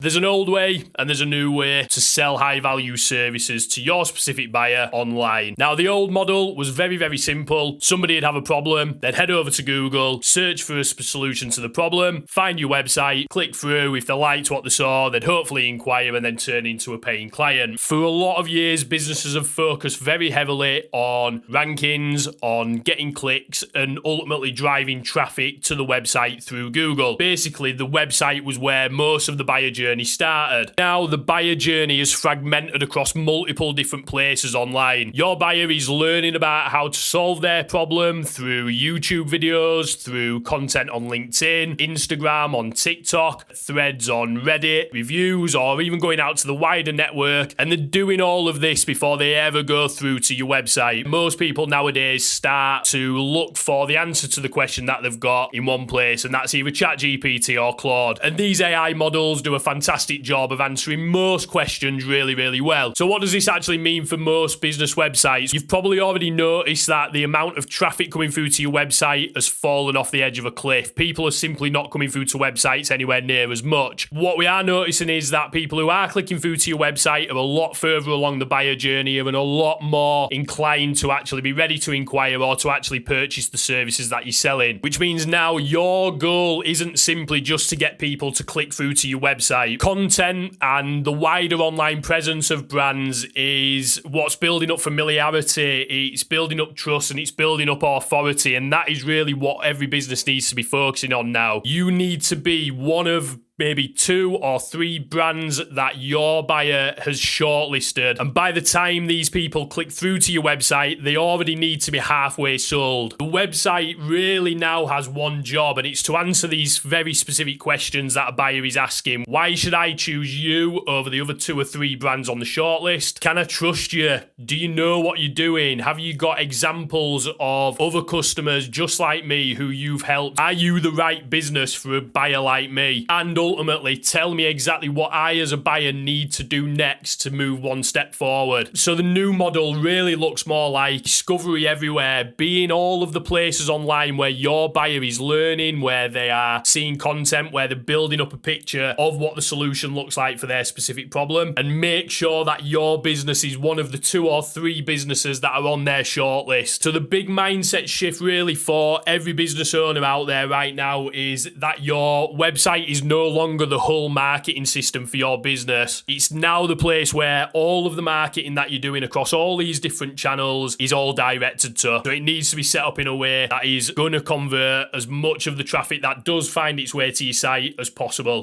There's an old way and there's a new way to sell high value services to your specific buyer online. Now, the old model was very, very simple. Somebody would have a problem, they'd head over to Google, search for a solution to the problem, find your website, click through. If they liked what they saw, they'd hopefully inquire and then turn into a paying client. For a lot of years, businesses have focused very heavily on rankings, on getting clicks, and ultimately driving traffic to the website through Google. Basically, the website was where most of the buyer journey started. Now the buyer journey is fragmented across multiple different places online. Your buyer is learning about how to solve their problem through YouTube videos, through content on LinkedIn, Instagram, on TikTok, threads on Reddit, reviews, or even going out to the wider network. And they're doing all of this before they ever go through to your website. Most people nowadays start to look for the answer to the question that they've got in one place, and that's either ChatGPT or Claude. And these AI models do a fantastic job of answering most questions really, really well. So what does this actually mean for most business websites? You've probably already noticed that the amount of traffic coming through to your website has fallen off the edge of a cliff. People are simply not coming through to websites anywhere near as much. What we are noticing is that people who are clicking through to your website are a lot further along the buyer journey and a lot more inclined to actually be ready to inquire or to actually purchase the services that you're selling, which means now your goal isn't simply just to get people to click through to your website. Content and the wider online presence of brands is what's building up familiarity, it's building up trust, and it's building up authority, and that is really what every business needs to be focusing on now. You need to be one of maybe 2 or 3 brands that your buyer has shortlisted. And by the time these people click through to your website, they already need to be halfway sold. The website really now has one job, and it's to answer these very specific questions that a buyer is asking. Why should I choose you over the other 2 or 3 brands on the shortlist? Can I trust you? Do you know what you're doing? Have you got examples of other customers just like me who you've helped? Are you the right business for a buyer like me? And ultimately, tell me exactly what I as a buyer need to do next to move one step forward. So the new model really looks more like discovery everywhere, being all of the places online where your buyer is learning, where they are seeing content, where they're building up a picture of what the solution looks like for their specific problem, and make sure that your business is one of the 2 or 3 businesses that are on their shortlist. So the big mindset shift really for every business owner out there right now is that your website is no longer the whole marketing system for your business. It's now the place where all of the marketing that you're doing across all these different channels is all directed to. So it needs to be set up in a way that is going to convert as much of the traffic that does find its way to your site as possible.